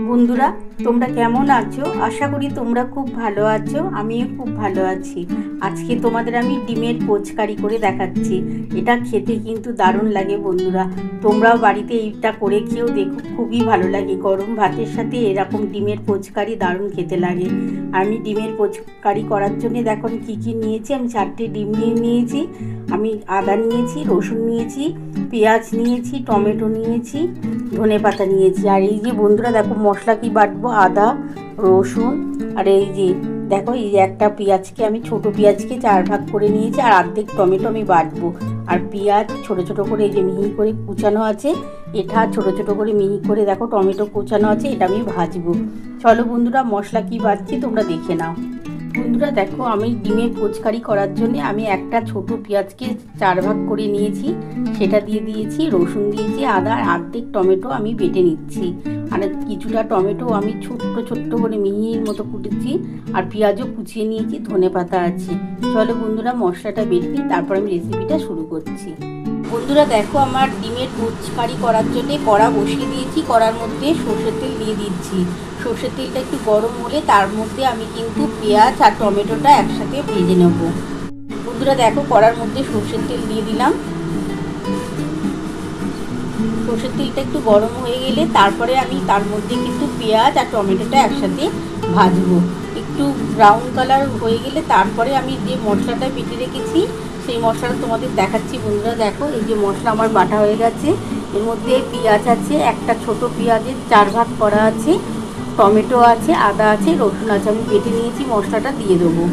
বন্ধুরা, তোমরা কেমন আছো? আশা করি তোমরা খুব ভালো আছো। আমিও খুব ভালো আছি। আজকে তোমাদের আমি ডিমের পোচকারি করে দেখাচ্ছি। এটা খেতে কিন্তু দারুণ লাগে বন্ধুরা। তোমরাও বাড়িতে এইটা করে খেয়েও দেখো, খুবই ভালো লাগে। গরম ভাতের সাথে এরকম ডিমের পোচকারি দারুণ খেতে লাগে। আমি ডিমের পোচকারি করার জন্য দেখো আমি কী কী নিয়েছি। আমি 4টে ডিম নিয়েছি, আমি আদা নিয়েছি, রসুন নিয়েছি, পেঁয়াজ নিয়েছি, টমেটো নিয়েছি, ধনেপাতা নিয়েছি। আর এই যে বন্ধুরা দেখো মশলা কি বাটবো, আদা, রসুন, আর এই যে দেখো এই যে একটা পেঁয়াজকে আমি ছোট পেঁয়াজকে 4 ভাগ করে নিয়েছি, আর অর্ধেক টমেটো আমি বাটবো। আর পেঁয়াজ ছোট ছোট করে এই যে মিহি করে কুচানো আছে, এটা ছোট ছোট করে মিহি করে দেখো টমেটো কুচানো আছে, এটা আমি ভাজবো। চলো বন্ধুরা মশলা কি বাটছি তোমরা দেখে নাও। বন্ধুরা দেখো আমি ডিমের পোচকারি করার জন্য আমি একটা ছোট পেঁয়াজকে 4 ভাগ করে নিয়েছি, সেটা দিয়ে দিয়েছি, রসুন দিয়েছি, আদা, আর অর্ধেক টমেটো আমি বেটে নিচ্ছি। আর কিছুটা টমেটো আমি ছোট্ট ছোট্ট করে মিহির মতো কুটেছি, আর পেঁয়াজও কুচিয়ে নিয়েছি, ধনেপাতা আছে। চলো বন্ধুরা মশলাটা বেটে নিই, তারপর আমি রেসিপিটা শুরু করছি। বন্ধুরা দেখো আমার ডিমের পোচকারি করার জন্য কড়া বসিয়ে দিয়েছি, কড়ার মধ্যে সর্ষের তেল দিয়ে দিচ্ছি। সর্ষের তেলটা একটু গরম হলে তার মধ্যে আমি কিন্তু পেঁয়াজ আর টমেটোটা একসাথে ভেজে নেব। বন্ধুরা দেখো কড়ার মধ্যে সর্ষের তেল দিয়ে দিলাম। সর্ষের তেলটা একটু গরম হয়ে গেলে তারপরে আমি তার মধ্যে কিন্তু পেঁয়াজ আর টমেটোটা একসাথে ভাজবো। একটু ব্রাউন কালার হয়ে গেলে তারপরে আমি যে মশলাটা বেটে রেখেছি সেই মশলাটা তোমাদের দেখাচ্ছি। বন্ধুরা দেখো এই যে মশলা আমার বাটা হয়ে গেছে। এর মধ্যে পেঁয়াজ আছে, একটা ছোট পেঁয়াজের 4 ভাগ করা আছে, টমেটো আছে, আদা আছে, রসুন আছে, আমি বেটে নিয়েছি। মশলাটা দিয়ে দেবো।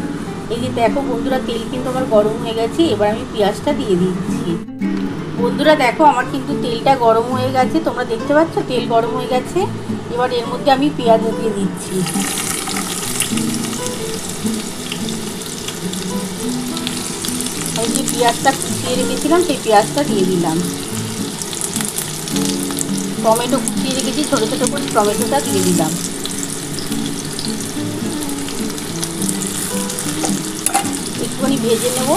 এই যে দেখো বন্ধুরা তেল কিন্তু আমার গরম হয়ে গেছে, এবার আমি পেঁয়াজটা দিয়ে দিচ্ছি। বন্ধুরা দেখো আমার কিন্তু তেলটা গরম হয়ে গেছে, তোমরা দেখতে পাচ্ছ তেল গরম হয়ে গেছে। এবার এর মধ্যে আমি পেঁয়াজ দিয়ে দিচ্ছি। এই যে পেঁয়াজটা কুচিয়ে রেখেছিলাম সেই পেঁয়াজটা দিয়ে দিলাম। টমেটো কুচিয়ে রেখেছি ছোটো ছোটো করে, টমেটোটা দিয়ে দিলাম। একটুখানি ভেজে নেব।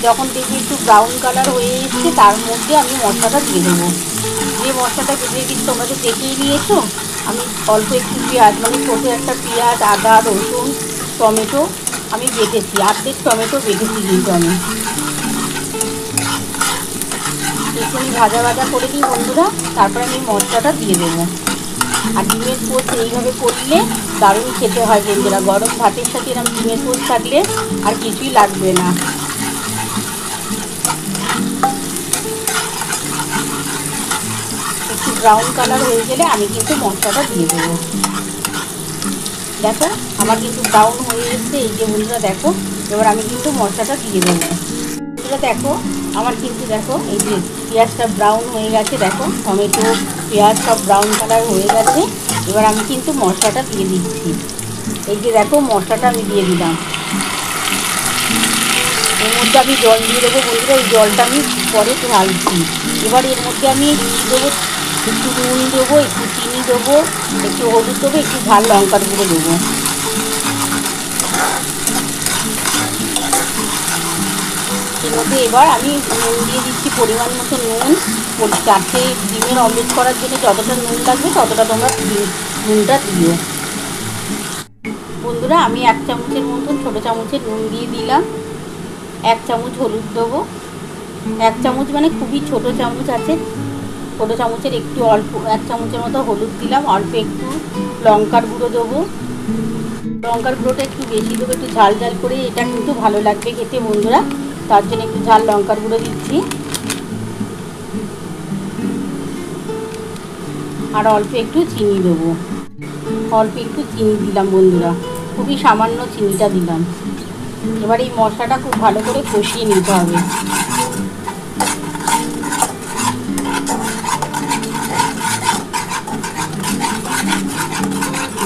যখন দেখবি একটু ব্রাউন কালার হয়ে এসছে তার মধ্যে আমি মশলাটা দিয়ে দেবো। যে মশলাটা ভেজে রেখেছি তোমরা তো দেখেই নিয়েছো। আমি অল্প একটু পেঁয়াজ মানে ছোটো একটা পেঁয়াজ, আদা, রসুন, টমেটো আমি বেটেছি, অর্ধেক টমেটো বেটেছি কিন্তু আমি একটুখানি ভাজা ভাজা করে দিই বন্ধুরা। তারপরে আমি মশলাটা দিয়ে দেবো। আর ডিমের পোচ এইভাবে করলে দারুণ খেতে হয় বন্ধুরা। গরম ভাতের সাথে এরকম ডিমের পোচ থাকলে আর কিছুই লাগবে না। একটু ব্রাউন কালার হয়ে গেলে আমি কিন্তু মশলাটা দিয়ে দেবো। দেখো আমার কিন্তু ব্রাউন হয়ে এসছে। এই যে বন্ধুরা দেখো এবার আমি কিন্তু মশলাটা দিয়ে দেবো। বন্ধুরা দেখো আমার কিন্তু দেখো এই যে পেঁয়াজটা ব্রাউন হয়ে গেছে, দেখো টমেটো পেঁয়াজ সব ব্রাউন কালার হয়ে গেছে। এবার আমি কিন্তু মশলাটা দিয়ে দিচ্ছি। এই যে দেখো মশলাটা আমি দিয়ে দিলাম। এর মধ্যে আমি জল দিয়ে দেবো বন্ধুরা। এই জলটা আমি পরে ঢালছি। এবার এর মধ্যে আমি দেবো একটু নুন দেবো, একটু চিনি দেবো, একটু হলুদ দেবো, একটু ঝাল লঙ্কার গুঁড়ো দেবো। এর মধ্যে এবার আমি নুন দিয়ে দিচ্ছি, পরিমাণ মতো নুন। 4টে ডিমের অমলেট করার জন্য যতটা নুন লাগবে ততটা তোমরা নুনটা দিও। বন্ধুরা আমি 1 চামচের মতন ছোটো চামচের নুন দিয়ে দিলাম। 1 চামচ হলুদ দেবো। 1 চামচ মানে খুবই ছোটো চামচ আছে, ছোটো চামচের একটু অল্প 1 চামচের মতো হলুদ দিলাম। অল্প একটু লঙ্কার গুঁড়ো দেবো। লঙ্কার গুঁড়োটা একটু বেশি দেবো, একটু ঝাল ঝাল করে, এটা কিন্তু ভালো লাগবে খেতে বন্ধুরা, তার জন্য একটু ঝাল লঙ্কার গুঁড়ো দিচ্ছি। আর অল্প একটু চিনি দেবো। অল্প একটু চিনি দিলাম বন্ধুরা, খুবই সামান্য চিনিটা দিলাম। এবার এই মশলাটা খুব ভালো করে কষিয়ে নিতে হবে।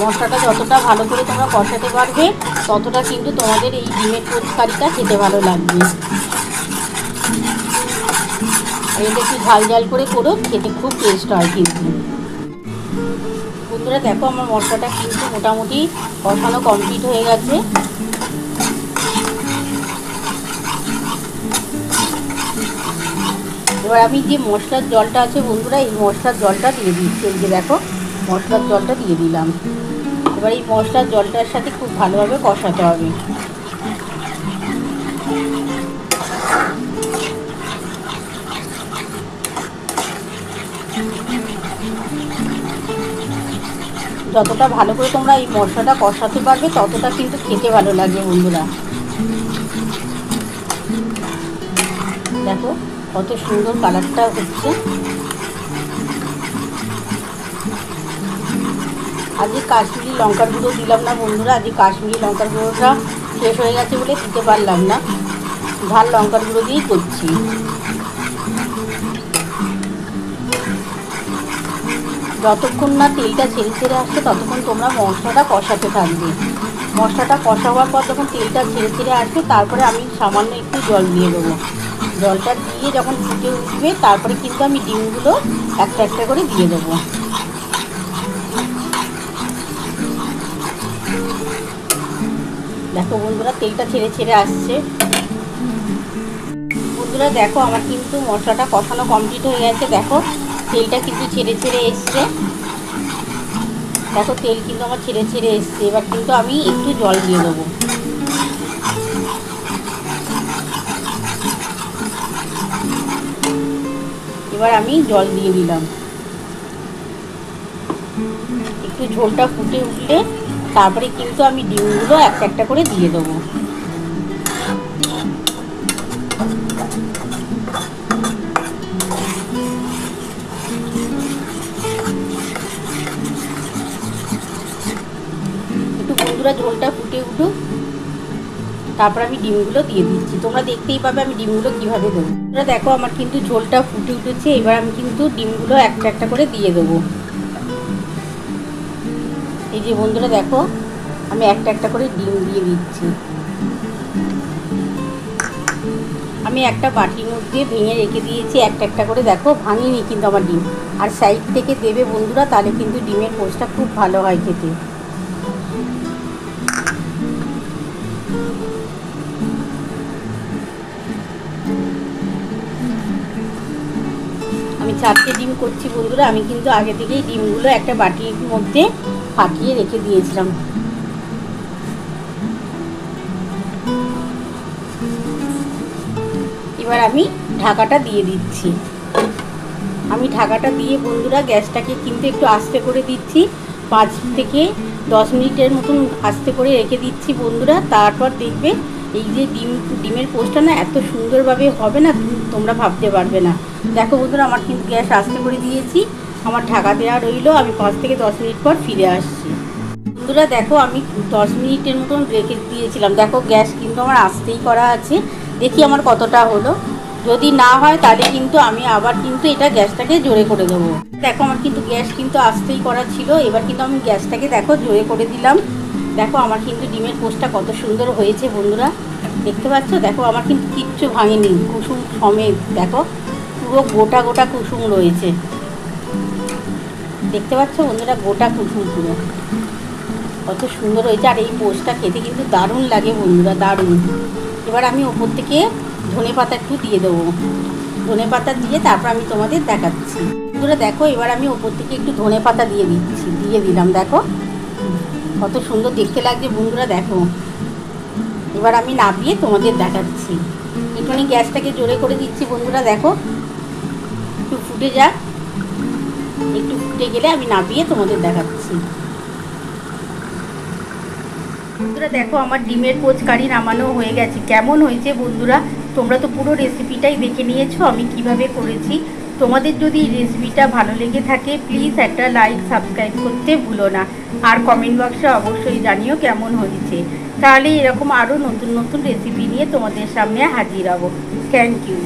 মশলাটা যতটা ভালো করে তোমরা কষাতে পারবে ততটা কিন্তু তোমাদের এই ডিমের পোচকারিটা খেতে ভালো লাগবে। আর এটা একটু ঝাল ঝাল করে করো, খেতে খুব টেস্ট হয় কিন্তু। বন্ধুরা দেখো আমার মশলাটা কিন্তু মোটামুটি কষানো কমপ্লিট হয়ে গেছে। এবার আমি যে মশলার জলটা আছে বন্ধুরা, এই মশলার জলটা দিয়ে দিচ্ছি। এই যে দেখো মশলার জলটা দিয়ে দিলাম। এবার এই মশলার জলটার সাথে খুব ভালোভাবে কষাতে হবে। যতটা ভালো করে তোমরা এই মশলাটা কষাতে পারবে ততটা কিন্তু খেতে ভালো লাগবে বন্ধুরা। দেখো কত সুন্দর কালারটা হচ্ছে। আজকে কাশ্মীরি লঙ্কার গুঁড়ো দিলাম না বন্ধুরা, আজকে কাশ্মীরি লঙ্কার গুঁড়োটা শেষ হয়ে গেছে বলে দিতে পারলাম না, ঝাল লঙ্কার গুঁড়ো দিয়েই করছি। যতক্ষণ না তেলটা ছেড়ে ছেড়ে আসছে ততক্ষণ তোমরা মশলাটা কষাতে থাকবে। মশলাটা কষা হওয়ার পর যখন তেলটা ছেড়ে ছেড়ে আসবে তারপরে আমি সামান্য একটু জল দিয়ে দেবো। জলটা দিয়ে যখন ফুটে উঠবে তারপরে কিন্তু আমি ডিমগুলো একটা একটা করে দিয়ে দেবো। দেখো বন্ধুরা তেলটা ছেড়ে ছেড়ে আসছে। বন্ধুরা দেখো আমার কিন্তু মশলাটা কষানো কমপ্লিট হয়ে গেছে। দেখো তেলটা কিন্তু ছেড়ে ছেড়ে এসছে। দেখো তেল কিন্তু আমার ছেড়ে ছেড়ে এসছে। এবার কিন্তু আমি একটু জল দিয়ে দেবো। এবার আমি জল দিয়ে দিলাম। একটু ঝোলটা ফুটে উঠলে তারপরে কিন্তু আমি ডিমগুলো একটা একটা করে দিয়ে দেবো। একটু বন্ধুরা ঝোলটা ফুটে উঠুক তারপর আমি ডিমগুলো দিয়ে দিচ্ছি। তোমরা দেখতেই পাবে আমি ডিমগুলো কীভাবে দেবো। তোমরা দেখো আমার কিন্তু ঝোলটা ফুটে উঠেছে। এবার আমি কিন্তু ডিমগুলো একটা একটা করে দিয়ে দেবো। এই যে বন্ধুরা দেখো আমি একটা একটা করে ডিম দিয়ে দিচ্ছি। আমি একটা বাটির মধ্যে ভেঙে রেখে দিয়েছি একটা একটা করে। দেখো ভাঙিনি কিন্তু আমার ডিম। আর সাইড থেকে দেবে বন্ধুরা, তাহলে কিন্তু ডিমের পোস্টটা খুব ভালো হয় খেতে। আমি 4টে ডিম করছি বন্ধুরা। আমি কিন্তু আগে থেকেই ডিমগুলো একটা বাটির মধ্যে ফাটিয়ে রেখে দিয়েছিলাম। এবার আমি ঢাকাটা দিয়ে দিচ্ছি। আমি ঢাকাটা দিয়ে বন্ধুরা গ্যাসটাকে কিন্তু একটু আস্তে করে দিচ্ছি। 5 থেকে 10 মিনিটের মতন আস্তে করে রেখে দিচ্ছি বন্ধুরা। তারপর দেখবে এই যে ডিমের পোস্টটা না এত সুন্দরভাবে হবে না, তোমরা ভাবতে পারবে না। দেখো বন্ধুরা আমার কিন্তু গ্যাস আস্তে করে দিয়েছি। আমার ঢাকা দেওয়া রইলো। আমি 5 থেকে 10 মিনিট পর ফিরে আসছি। বন্ধুরা দেখো আমি 10 মিনিটের মতন রেখে দিয়েছিলাম। দেখো গ্যাস কিন্তু আমার আস্তেই করা আছে। দেখি আমার কতটা হলো। যদি না হয় তাহলে কিন্তু আমি আবার কিন্তু এটা গ্যাসটাকে জোরে করে দেবো। দেখো আমার কিন্তু গ্যাস কিন্তু আস্তেই করা ছিল। এবার কিন্তু আমি গ্যাসটাকে দেখো জোরে করে দিলাম। দেখো আমার কিন্তু ডিমের পোস্টটা কত সুন্দর হয়েছে বন্ধুরা, দেখতে পাচ্ছ। দেখো আমার কিন্তু কিচ্ছু ভাঙেনি, কুসুম সমেত। দেখো পুরো গোটা গোটা কুসুম রয়েছে, দেখতে পাচ্ছ বন্ধুরা, গোটা কুসুম পুরো কত সুন্দর হয়েছে। আর এই পোস্টটা খেতে কিন্তু দারুণ লাগে বন্ধুরা, দারুণ। এবার আমি ওপর থেকে ধনেপাতা একটু দিয়ে দেবো। ধনেপাতা দিয়ে তারপর আমি তোমাদের দেখাচ্ছি বন্ধুরা। দেখো এবার আমি ওপর থেকে একটু ধনেপাতা দিয়ে দিলাম। দেখো কত সুন্দর দেখতে লাগছে বন্ধুরা। দেখো এবার আমি নামিয়ে তোমাদের দেখাচ্ছি। একটুখানি গ্যাসটাকে জোরে করে দিচ্ছি বন্ধুরা। দেখো একটু ফুটে যাক, একটু ফুটে গেলে আমি নামিয়ে তোমাদের দেখাচ্ছি। বন্ধুরা দেখো আমার ডিমের পোচ কারি নামানো হয়ে গেছে। কেমন হয়েছে বন্ধুরা? তোমরা তো পুরো রেসিপিটাই দেখে নিয়েছো আমি কিভাবে করেছি। তোমাদের যদি এই রেসিপিটা ভালো লেগে থাকে প্লিজ একটা লাইক সাবস্ক্রাইব করতে ভুলো না। আর কমেন্ট বক্সে অবশ্যই জানিও কেমন হয়েছে। তাহলে এরকম আরও নতুন নতুন রেসিপি নিয়ে তোমাদের সামনে হাজির হব। Thank you.